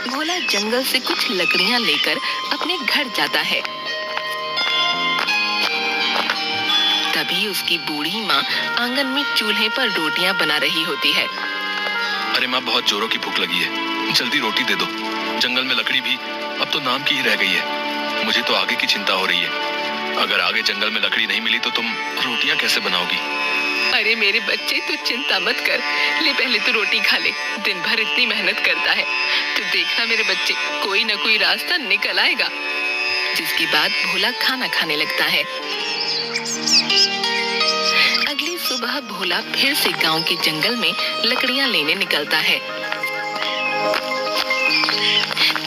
भोला जंगल से कुछ लकड़ियां लेकर अपने घर जाता है। तभी उसकी बूढ़ी माँ आंगन में चूल्हे पर रोटियां बना रही होती है। अरे माँ, बहुत जोरों की भूख लगी है, जल्दी रोटी दे दो। जंगल में लकड़ी भी अब तो नाम की ही रह गई है। मुझे तो आगे की चिंता हो रही है। अगर आगे जंगल में लकड़ी नहीं मिली तो तुम रोटियां कैसे बनाओगी? अरे मेरे बच्चे, तू चिंता मत कर, ले पहले तो रोटी खा ले। दिन भर इतनी मेहनत करता है, तो देखना मेरे बच्चे, कोई न कोई रास्ता निकल आएगा। जिसके बाद भोला खाना खाने लगता है। अगली सुबह भोला फिर से गांव के जंगल में लकड़ियां लेने निकलता है।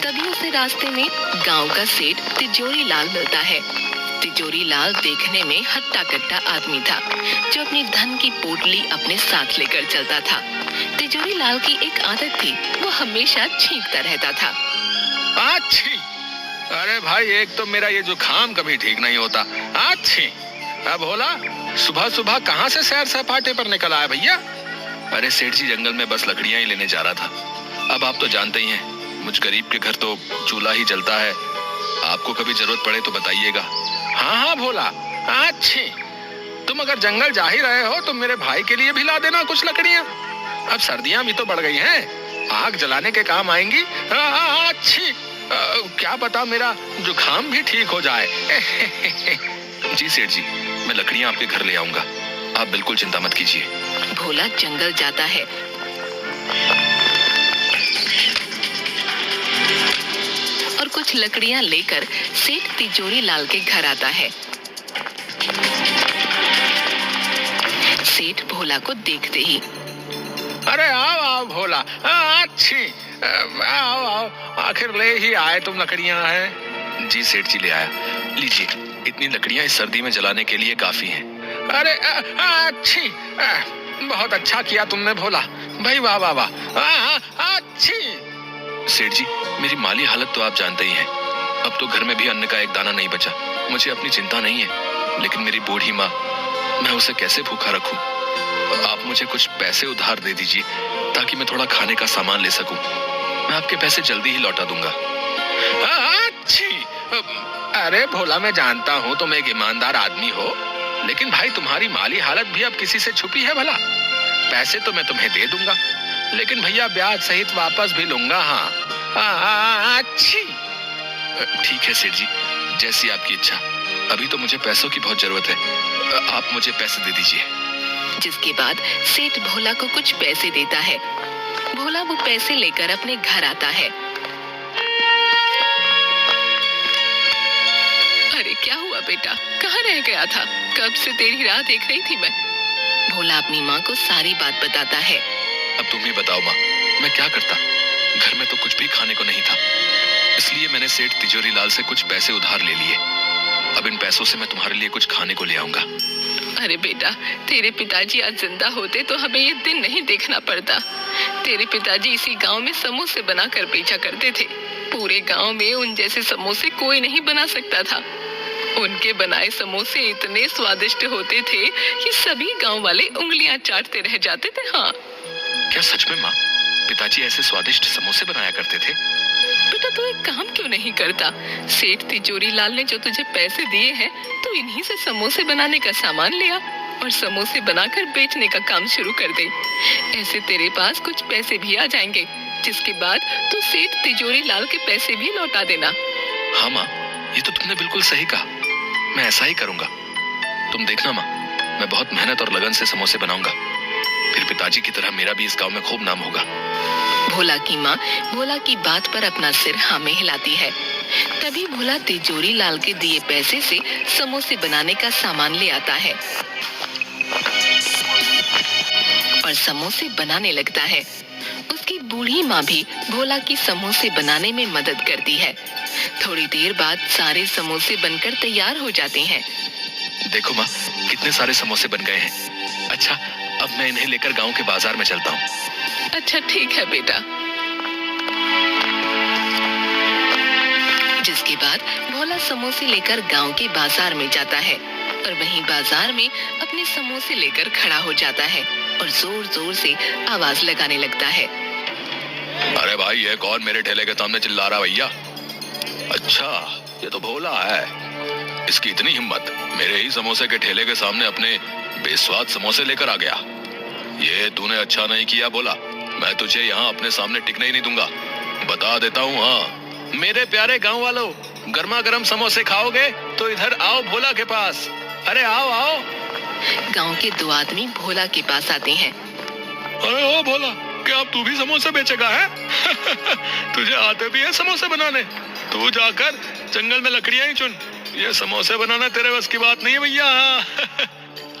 तभी उसे रास्ते में गांव का सेठ तिजोरी लाल मिलता है। तिजोरी लाल देखने में हट्टा कट्टा आदमी था, जो अपनी धन की पोटली अपने साथ लेकर चलता था। तिजोरी लाल की एक आदत थी, वो हमेशा छींकता रहता था। अच्छी, अरे भाई, एक तो मेरा ये जुकाम कभी ठीक नहीं होता। अच्छी, अब भोला सुबह सुबह कहाँ से सैर सपाटे पर निकल आया भैया? अरे सेठ जी, जंगल में बस लकड़ियां ही लेने जा रहा था। अब आप तो जानते ही हैं, मुझ गरीब के घर तो चूल्हा ही जलता है। आपको कभी जरूरत पड़े तो बताइएगा। हाँ हाँ भोला, अच्छी, तुम अगर जंगल जा ही रहे हो तो मेरे भाई के लिए भी ला देना कुछ लकड़ियां। अब सर्दियां भी तो बढ़ गई हैं, आग जलाने के काम आएंगी। अच्छी, क्या पता मेरा जुकाम भी ठीक हो जाए। जी सेठ जी, मैं लकड़ियां आपके घर ले आऊंगा, आप बिल्कुल चिंता मत कीजिए। भोला जंगल जाता है और कुछ लकड़ियां लेकर सेठ तिजोरी लाल के घर आता है। सेठ भोला को देखते ही, अरे आओ आओ भोला, अच्छी, आओ आओ, आखिर ले ही आए तुम लकड़ियां हैं। जी सेठ जी, ले आया, लीजिए, इतनी लकड़ियां इस सर्दी में जलाने के लिए काफी हैं। अरे अच्छी, बहुत अच्छा किया तुमने भोला भाई, वाह वाह वाह। अच्छी सेठ जी, मेरी माली हालत तो आप जानते ही हैं। अब तो घर में भी अन्न का एक दाना नहीं बचा। मुझे अपनी चिंता नहीं है, लेकिन मेरी बूढ़ी माँ, मैं उसे कैसे भूखा रखूं? आप मुझे कुछ पैसे उधार दे दीजिए, ताकि मैं थोड़ा खाने का सामान ले सकूं। मैं आपके पैसे जल्दी ही लौटा दूंगा। अच्छी, अरे भोला, मैं जानता हूँ तुम एक ईमानदार आदमी हो, लेकिन भाई तुम्हारी माली हालत भी अब किसी से छुपी है भला? पैसे तो मैं तुम्हें दे दूंगा, लेकिन भैया ब्याज सहित वापस भी लूंगा। हाँ अच्छी, ठीक है सेठ जी, जैसी आपकी इच्छा। अभी तो मुझे पैसों की बहुत जरूरत है, आप मुझे पैसे दे दीजिए। जिसके बाद सेठ भोला को कुछ पैसे देता है। भोला वो पैसे लेकर अपने घर आता है। अरे क्या हुआ बेटा, कहाँ रह गया था? कब से तेरी राह देख रही थी मैं। भोला अपनी माँ को सारी बात बताता है। अब तुम ही बताओ माँ, मैं क्या करता? घर में तो कुछ भी खाने को नहीं था, इसलिए मैंने सेठ तिजोरी लाल से कुछ पैसे उधार ले लिए। अब इन पैसों से मैं तुम्हारे लिए कुछ खाने को ले आऊंगा। अरे बेटा, तेरे पिताजी आज जिंदा होते तो हमें ये दिन नहीं देखना पड़ता। तेरे पिताजी इसी गांव में समोसे बनाकर बेचा करते थे। पूरे गांव में उन जैसे समोसे कोई नहीं बना सकता था। उनके बनाए समोसे इतने स्वादिष्ट होते थे कि सभी गांव वाले उंगलियां चाटते रह जाते थे। हाँ, क्या सच में माँ, पिताजी ऐसे स्वादिष्ट समोसे बनाया करते थे? बेटा, तू एक काम क्यों नहीं करता? सेठ तिजोरी लाल ने जो तुझे पैसे दिए हैं, तो इन्हीं से समोसे बनाने का सामान लिया और समोसे बनाकर बेचने का काम शुरू कर दे। ऐसे तेरे पास कुछ पैसे भी आ जाएंगे, जिसके बाद तू सेठ तिजोरी लाल के पैसे भी लौटा देना। हाँ माँ, ये तो तुमने बिल्कुल सही कहा, मैं ऐसा ही करूंगा। तुम देखना माँ, मैं बहुत मेहनत और लगन से समोसे बनाऊंगा, फिर पिताजी की तरह मेरा भी इस गांव में खूब नाम होगा। भोला की माँ भोला की बात पर अपना सिर हाँ में हिलाती है। तभी भोला तिजोरी लाल के दिए पैसे से समोसे बनाने का सामान ले आता है और समोसे बनाने लगता है। उसकी बूढ़ी माँ भी भोला की समोसे बनाने में मदद करती है। थोड़ी देर बाद सारे समोसे बनकर तैयार हो जाते हैं। देखो माँ, कितने सारे समोसे बन गए हैं। अच्छा, अब मैं इन्हें लेकर गांव के बाजार में चलता हूँ। अच्छा ठीक है बेटा। जिसके बाद भोला समोसे लेकर गांव के बाजार में जाता है और वहीं बाजार में अपने समोसे लेकर खड़ा हो जाता है और जोर जोर से आवाज लगाने लगता है। अरे भाई, ये कौन मेरे ठेले के सामने चिल्ला रहा भैया? अच्छा, ये तो भोला है। इसकी इतनी हिम्मत, मेरे ही समोसे के ठेले के सामने अपने बेस्वाद समोसे लेकर आ गया। ये तूने अच्छा नहीं किया भोला। मैं तुझे यहाँ अपने सामने टिकने ही नहीं दूंगा। बता देता हूँ। हाँ, मेरे प्यारे गांव वालों, गर्मा गर्म समोसे खाओगे तो इधर आओ भोला के पास। अरे आओ आओ। गांव के दो आदमी भोला के पास आते हैं। अरे ओ भोला, क्या अब तू भी समोसे बेचेगा है? तुझे आते भी है समोसे बनाने? तू जाकर जंगल में लकड़ियां ही चुन। ये समोसे बनाना तेरे बस की बात नहीं है भैया।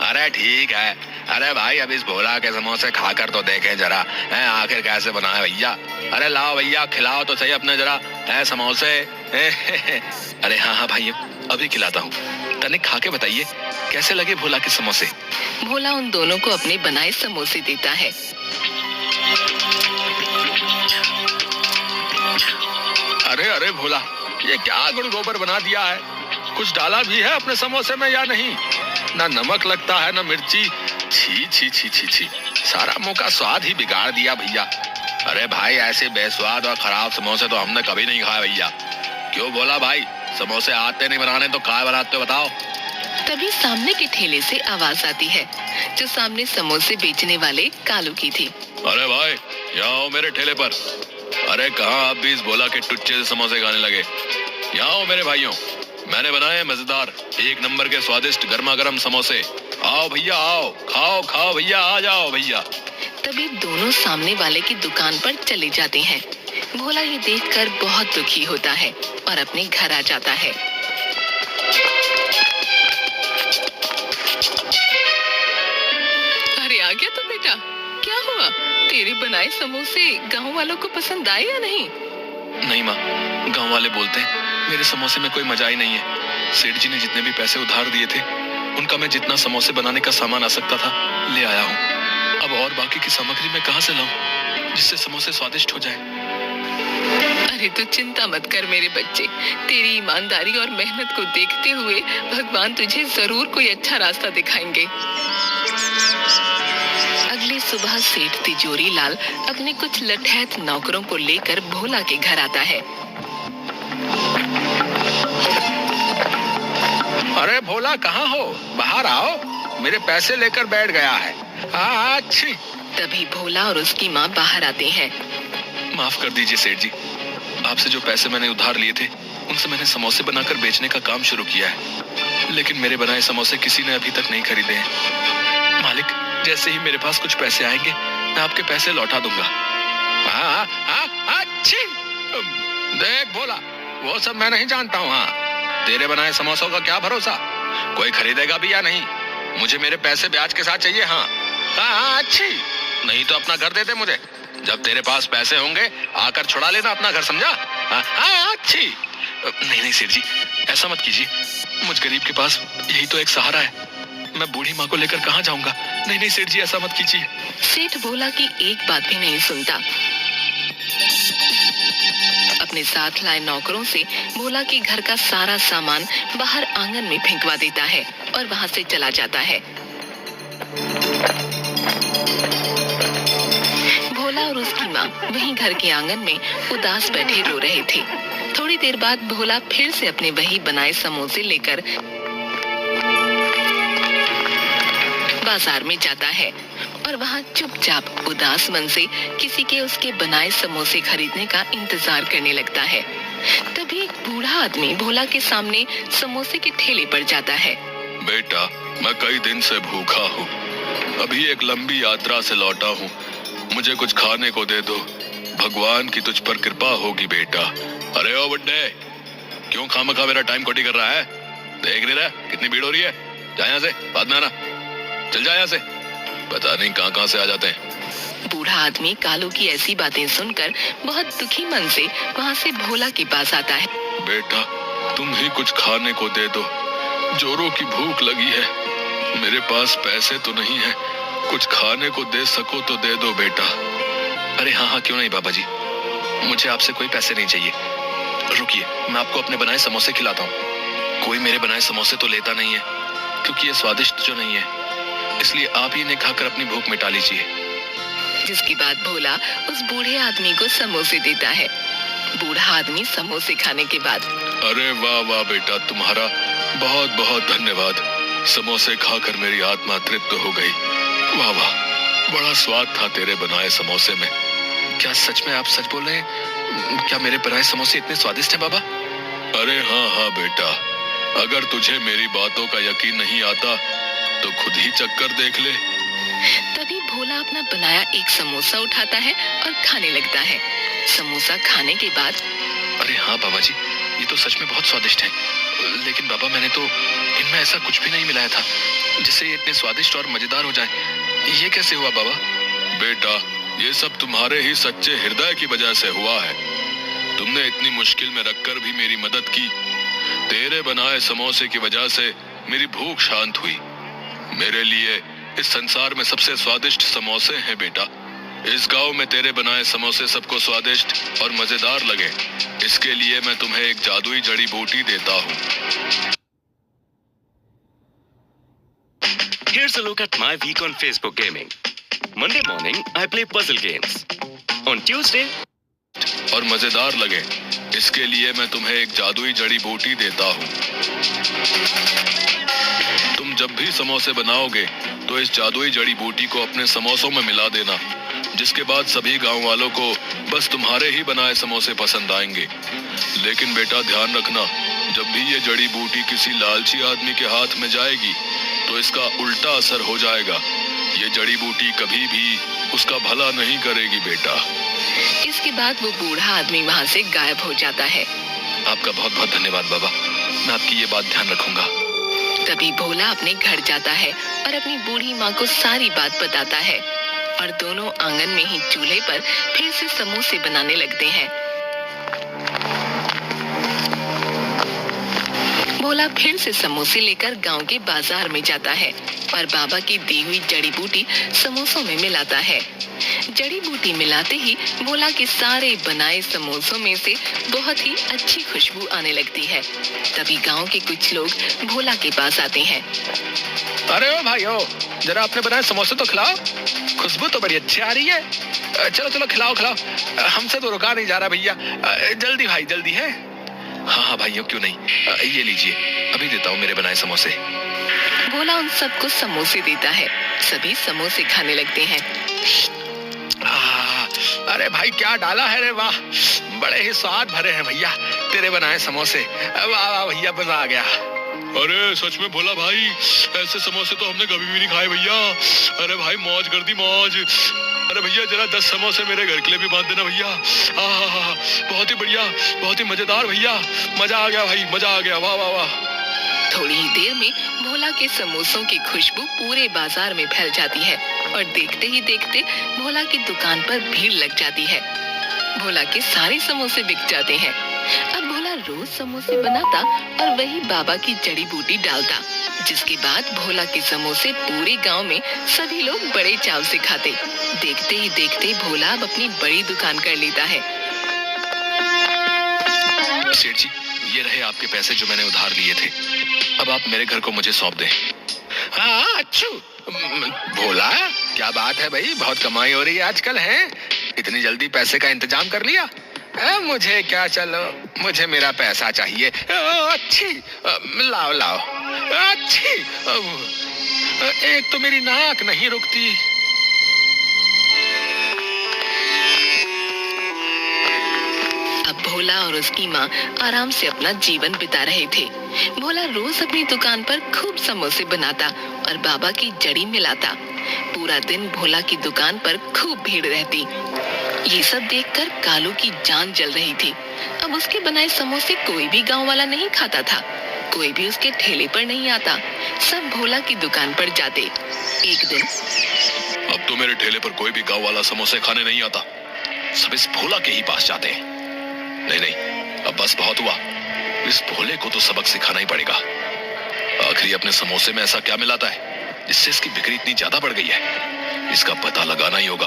अरे ठीक है। अरे भाई, अब इस भोला के समोसे खाकर तो देखें जरा, है आखिर कैसे बनाए भैया। अरे लाओ भैया, खिलाओ तो सही अपने जरा है समोसे। अरे हाँ हाँ भाई, अभी खिलाता हूँ। तनिक खा के बताइए कैसे लगे भोला के समोसे। भोला उन दोनों को अपने बनाए समोसे देता है। अरे अरे भोला, ये क्या गुड़ गोबर बना दिया है? कुछ डाला भी है अपने समोसे में या नहीं? ना नमक लगता है ना मिर्ची। छी छी छी छी छी, सारा मुंह का स्वाद ही बिगाड़ दिया भैया। अरे भाई, ऐसे बेस्वाद और खराब समोसे तो हमने कभी नहीं खाए भैया। क्यों बोला भाई, समोसे आते नहीं बनाने तो क्या बनाते हो बताओ? तभी सामने के ठेले से आवाज आती है, जो सामने समोसे बेचने वाले कालू की थी। अरे भाई, यहाँ आओ मेरे ठेले पर। अरे कहाँ आप भी इस भोला के टुच्चे से समोसे खाने लगे? यहाँ आओ मेरे भाइयों, मैंने बनाए हैं मजेदार, एक नंबर के स्वादिष्ट गर्मा गर्म समोसे। आओ भैया आओ, खाओ खाओ भैया, आ जाओ भैया। तभी दोनों सामने वाले की दुकान पर चले जाते हैं। भोला ये देखकर बहुत दुखी होता है और अपने घर आ जाता है। अरे आ गया तो बेटा, क्या हुआ? तेरे बनाए समोसे गांव वालों को पसंद आए या नहीं? नहीं माँ, गांव वाले बोलते हैं मेरे समोसे में कोई मजा ही नहीं है। सेठ जी ने जितने भी पैसे उधार दिए थे, उनका मैं जितना समोसे बनाने का सामान आ सकता था ले आया हूँ। अब और बाकी की सामग्री मैं कहाँ से लाऊं जिससे समोसे स्वादिष्ट हो जाए? अरे तू चिंता मत कर मेरे बच्चे, तेरी ईमानदारी और मेहनत को देखते हुए भगवान तुझे जरूर कोई अच्छा रास्ता दिखाएंगे। अगली सुबह सेठ तिजोरी लाल अपने कुछ लठैत नौकरों को लेकर भोला के घर आता है। अरे भोला, कहाँ हो? बाहर आओ, मेरे पैसे लेकर बैठ गया है। अच्छी। तभी भोला और उसकी माँ बाहर आते हैं। माफ कर दीजिए सेठ जी, आपसे जो पैसे मैंने उधार लिए थे उनसे मैंने समोसे बनाकर बेचने का काम शुरू किया है, लेकिन मेरे बनाए समोसे किसी ने अभी तक नहीं खरीदे हैं। मालिक, जैसे ही मेरे पास कुछ पैसे आएंगे मैं आपके पैसे लौटा दूंगा। अच्छी। देख भोला, वो सब मैं नहीं जानता हूँ। हाँ, तेरे बनाए समोसों का क्या भरोसा, कोई खरीदेगा भी या नहीं? मुझे मेरे पैसे ब्याज के साथ चाहिए। हाँ अच्छी, नहीं तो अपना घर दे दे मुझे। जब तेरे पास पैसे होंगे आकर छुड़ा लेना अपना घर, समझा? हाँ अच्छी। नहीं नहीं सेठ जी, ऐसा मत कीजिए, मुझ गरीब के पास यही तो एक सहारा है। मैं बूढ़ी माँ को लेकर कहाँ जाऊंगा? नहीं नहीं सेठ जी, ऐसा मत कीजिए। सेठ भोला की एक बात भी नहीं सुनता। अपने साथ लाए नौकरों से भोला के घर का सारा सामान बाहर आंगन में फेंकवा देता है और वहां से चला जाता है। भोला और उसकी माँ वहीं घर के आंगन में उदास बैठे रो रहे थे। थोड़ी देर बाद भोला फिर से अपने वही बनाए समोसे लेकर बाजार में जाता है और वहाँ चुपचाप उदास मन से किसी के उसके बनाए समोसे खरीदने का इंतजार करने लगता है। तभी एक बूढ़ा आदमी भोला के सामने समोसे के ठेले पर जाता है। बेटा, मैं कई दिन से भूखा हूँ, अभी एक लंबी यात्रा से लौटा हूँ, मुझे कुछ खाने को दे दो, भगवान की तुझ पर कृपा होगी बेटा। अरे ओ बुड्ढे, क्यों खामखा मेरा टाइम खोटी कर रहा है? देख नहीं रहा कितनी भीड़ हो रही है? जा यहाँ से, बाद में आना। चल जा यहाँ से, पता नहीं कहाँ से आ जाते हैं। बूढ़ा आदमी कालू की ऐसी बातें सुनकर बहुत दुखी मन से वहाँ से भोला के पास आता है। बेटा, तुम ही कुछ खाने को दे दो, जोरों की भूख लगी है, मेरे पास पैसे तो नहीं है, कुछ खाने को दे सको तो दे दो बेटा। अरे हाँ हाँ, क्यों नहीं बाबा जी, मुझे आपसे कोई पैसे नहीं चाहिए। रुकिए, मैं आपको अपने बनाए समोसे खिलाता हूँ। कोई मेरे बनाए समोसे तो लेता नहीं है, क्योंकि ये स्वादिष्ट जो नहीं है, इसलिए आप ही इन्हें खाकर अपनी भूख मिटा लीजिए। जिसके बाद भोला उस बूढ़े आदमी को समोसे देता है। बूढ़ा आदमी समोसे खाने के बाद, अरे वाह वाह बेटा, तुम्हारा बहुत बहुत धन्यवाद। समोसे खाकर मेरी आत्मा तृप्त हो गई। वाह वाह, बड़ा स्वाद था तेरे बनाए समोसे में। क्या सच में आप सच बोल रहे हैं? क्या मेरे बनाए समोसे इतने स्वादिष्ट हैं बाबा? अरे हाँ हाँ बेटा, अगर तुझे मेरी बातों का यकीन नहीं आता तो खुद ही चक्कर देख ले। तभी भोला अपना बनाया एक समोसा उठाता है और खाने लगता है। समोसा खाने के बाद, अरे हाँ बाबा जी, ये तो सच में बहुत स्वादिष्ट है। लेकिन बाबा, मैंने तो इनमें ऐसा कुछ भी नहीं मिलाया था जिससे ये इतने स्वादिष्ट और मजेदार हो जाए। ये कैसे हुआ बाबा? बेटा, ये सब तुम्हारे ही सच्चे हृदय की वजह से हुआ है। तुमने इतनी मुश्किल में रखकर भी मेरी मदद की। तेरे बनाए समोसे की वजह से मेरी भूख शांत हुई। मेरे लिए इस संसार में सबसे स्वादिष्ट समोसे हैं बेटा। इस गांव में तेरे बनाए समोसे सबको स्वादिष्ट और मजेदार लगे, इसके लिए मैं तुम्हें एक जादुई जड़ी बूटी देता हूँ। Here's a look at my week on Facebook Gaming. Monday morning, I play puzzle games. On Tuesday, और मजेदार लगे, इसके लिए मैं तुम्हें एक जादुई जड़ी बूटी देता हूँ। तुम जब भी समोसे बनाओगे तो इस जादुई जड़ी बूटी को अपने समोसों में मिला देना, जिसके बाद सभी गांव वालों को बस तुम्हारे ही बनाए समोसे पसंद आएंगे। लेकिन बेटा ध्यान रखना, जब भी ये जड़ी बूटी किसी लालची आदमी के हाथ में जाएगी तो इसका उल्टा असर हो जाएगा। ये जड़ी बूटी कभी भी उसका भला नहीं करेगी बेटा। इसके बाद वो बूढ़ा आदमी वहाँ से गायब हो जाता है। आपका बहुत बहुत धन्यवाद बाबा, मैं आपकी ये बात ध्यान रखूंगा। तभी भोला अपने घर जाता है और अपनी बूढ़ी माँ को सारी बात बताता है और दोनों आंगन में ही चूल्हे पर फिर से समोसे बनाने लगते हैं। भोला फिर से समोसे लेकर गांव के बाजार में जाता है और बाबा की दी हुई जड़ी बूटी समोसों में मिलाता है। जड़ी बूटी मिलाते ही भोला के सारे बनाए समोसों में से बहुत ही अच्छी खुशबू आने लगती है। तभी गांव के कुछ लोग भोला के पास आते हैं। अरे ओ भाई ओ, जरा अपने बनाए समोसे तो खिलाओ, खुशबू तो बड़ी अच्छी आ रही है। चलो चलो खिलाओ खिलाओ, हमसे तो रुका नहीं जा रहा भैया। जल्दी भाई जल्दी है। हाँ हाँ भाइयों, क्यों नहीं, ये लीजिए, अभी देता हूँ मेरे बनाए समोसे। भोला उन सबको समोसे देता है। सभी समोसे खाने लगते हैं। अरे भाई क्या डाला है रे, वाह, बड़े ही स्वाद भरे हैं भैया तेरे बनाए समोसे। वाह वाह भैया, मजा आ गया। अरे सच में भोला भाई, ऐसे समोसे तो हमने कभी भी नहीं खाए भैया। अरे भाई मौज कर दी मौज। अरे भैया जरा 10 समोसे मेरे घर के लिए भी बांध देना भैया। बहुत ही बढ़िया, बहुत ही मजेदार भैया, मजा आ गया भाई, मजा आ गया। वाह वाह वाह। थोड़ी ही देर में भोला के समोसों की खुशबू पूरे बाजार में फैल जाती है और देखते ही देखते भोला की दुकान पर भीड़ लग जाती है। भोला के सारे समोसे बिक जाते हैं। अब भोला रोज समोसे बनाता और वही बाबा की जड़ी बूटी डालता, जिसके बाद भोला के समोसे पूरे गांव में सभी लोग बड़े चाव से खाते। देखते ही देखते भोला अब अपनी बड़ी दुकान कर लेता है। सेठ जी, ये रहे आपके पैसे जो मैंने उधार लिए थे। अब आप मेरे घर को मुझे सौंप दें। हाँ अच्छू, भोला क्या बात है भाई, बहुत कमाई हो रही है आजकल है, इतनी जल्दी पैसे का इंतजाम कर लिया। मुझे क्या, चलो मुझे मेरा पैसा चाहिए। अच्छी, लाओ लाओ। अच्छी, एक तो मेरी नाक नहीं रुकती। अब भोला और उसकी माँ आराम से अपना जीवन बिता रहे थे। भोला रोज अपनी दुकान पर खूब समोसे बनाता और बाबा की जड़ी मिलाता। पूरा दिन भोला की दुकान पर खूब भीड़ रहती। ये सब देखकर कालू की जान जल रही थी। अब उसके बनाए समोसे कोई भी गांव वाला नहीं खाता था, कोई भी उसके ठेले पर नहीं आता। सब भोला की दुकान पर जाते। एक दिन, अब तो मेरे ठेले पर कोई भी गांव वाला समोसे खाने नहीं आता, सब इस भोला के ही पास जाते हैं। नहीं नहीं, अब बस बहुत हुआ, इस भोले को तो सबक सिखाना ही पड़ेगा। आखिर अपने समोसे में ऐसा क्या मिलाता है जिससे इसकी बिक्री इतनी ज्यादा बढ़ गई है, इसका पता लगाना ही होगा।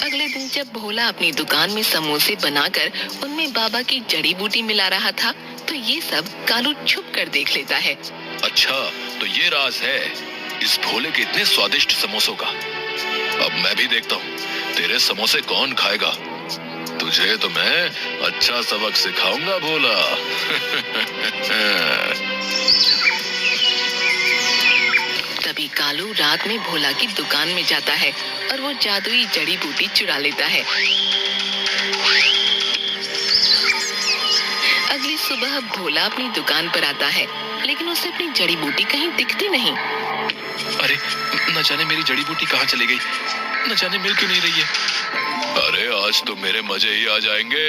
अगले दिन जब भोला अपनी दुकान में समोसे बनाकर उनमें बाबा की जड़ी बूटी मिला रहा था, तो ये सब कालू छुप कर देख लेता है। अच्छा, तो ये राज है इस भोले के इतने स्वादिष्ट समोसों का। अब मैं भी देखता हूँ तेरे समोसे कौन खाएगा। तुझे तो मैं अच्छा सबक सिखाऊंगा भोला। तभी कालू रात में भोला की दुकान में जाता है और वो जादुई जड़ी बूटी चुरा लेता है। अगली सुबह भोला अपनी दुकान पर आता है, लेकिन उसे अपनी जड़ी बूटी कहीं दिखती नहीं। अरे न जाने मेरी जड़ी बूटी कहाँ चली गई, न जाने मिल क्यों नहीं रही है। अरे आज तो मेरे मजे ही आ जाएंगे।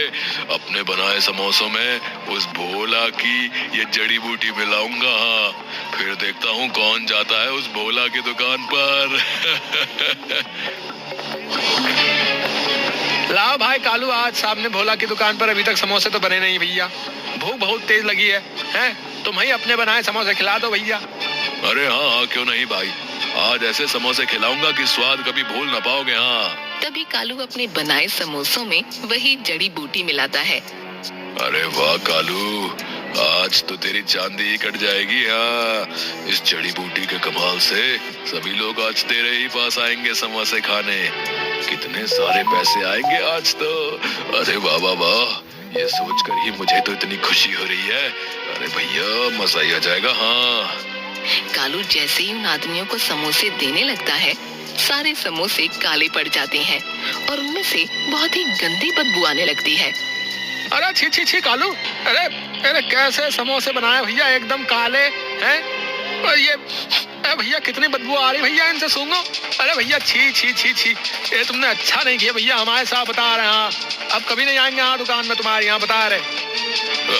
अपने बनाए समोसों में उस भोला की ये जड़ी बूटी मिलाऊंगा। हाँ, फिर देखता हूँ कौन जाता है उस भोला की दुकान पर। लाओ भाई कालू, आज सामने भोला की दुकान पर अभी तक समोसे तो बने नहीं भैया। भूख बहुत तेज लगी है, तुम ही अपने बनाए समोसे खिला दो भैया। अरे हाँ हाँ, क्यों नहीं भाई, आज ऐसे समोसे खिलाऊंगा कि स्वाद कभी भूल ना पाओगे। हाँ। तभी कालू अपने बनाए समोसों में वही जड़ी बूटी मिलाता है। अरे वाह कालू, आज तो तेरी चांदी ही कट जाएगी। हाँ, इस जड़ी बूटी के कमाल से सभी लोग आज तेरे ही पास आएंगे समोसे खाने। कितने सारे पैसे आएंगे आज तो। अरे वाह वाह वाह, ये सोचकर ही मुझे तो इतनी खुशी हो रही है। अरे भैया मजा ही आ जाएगा। हाँ। कालू जैसे ही उन आदमियों को समोसे देने लगता है, सारे समोसे काले पड़ जाते हैं और उनमें से बहुत ही गंदी बदबू आने लगती है। अरे छी छी छी कालू, अरे अरे कैसे समोसे बनाए भैया, एकदम काले हैं। और ये भैया कितनी बदबू आ रही भैया, इनसे सूंघो। अरे भैया छी छी छी छी, ये तुमने अच्छा नहीं किया भैया, हमारे साथ बता रहे हैं। अब कभी नहीं आएंगे यहाँ दुकान में तुम्हारे यहाँ, बता रहे।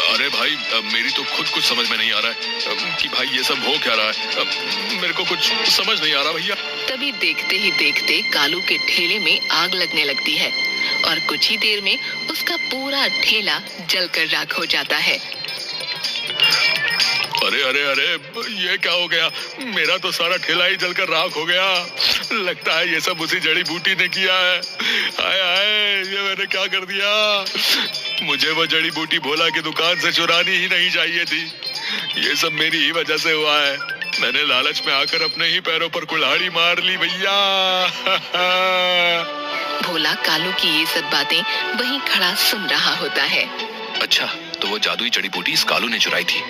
अरे भाई मेरी तो खुद कुछ समझ में नहीं आ रहा है कि भाई ये सब हो क्या रहा है। मेरे को कुछ समझ नहीं आ रहा भैया। तभी देखते ही देखते कालू के ठेले में आग लगने लगती है और कुछ ही देर में उसका पूरा ठेला जलकर राख हो जाता है। अरे अरे अरे, ये क्या हो गया, मेरा तो सारा ठेला ही जलकर राख हो गया। लगता है ये सब उसी जड़ी बूटी ने किया है। हाय हाय, ये मैंने क्या कर दिया। मुझे वो जड़ी बूटी भोला की दुकान से चुरानी ही नहीं चाहिए थी। ये सब मेरी ही वजह से हुआ है। मैंने लालच में आकर अपने ही पैरों पर कुल्हाड़ी मार ली भैया। भोला कालू की ये सब बातें वहीं खड़ा सुन रहा होता है। अच्छा, तो वो जादुई जड़ी बूटी इस कालू ने चुराई थी,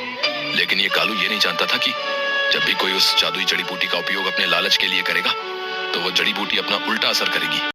लेकिन ये कालू ये नहीं जानता था कि जब भी कोई उस जादुई जड़ी बूटी का उपयोग अपने लालच के लिए करेगा तो वो जड़ी बूटी अपना उल्टा असर करेगी।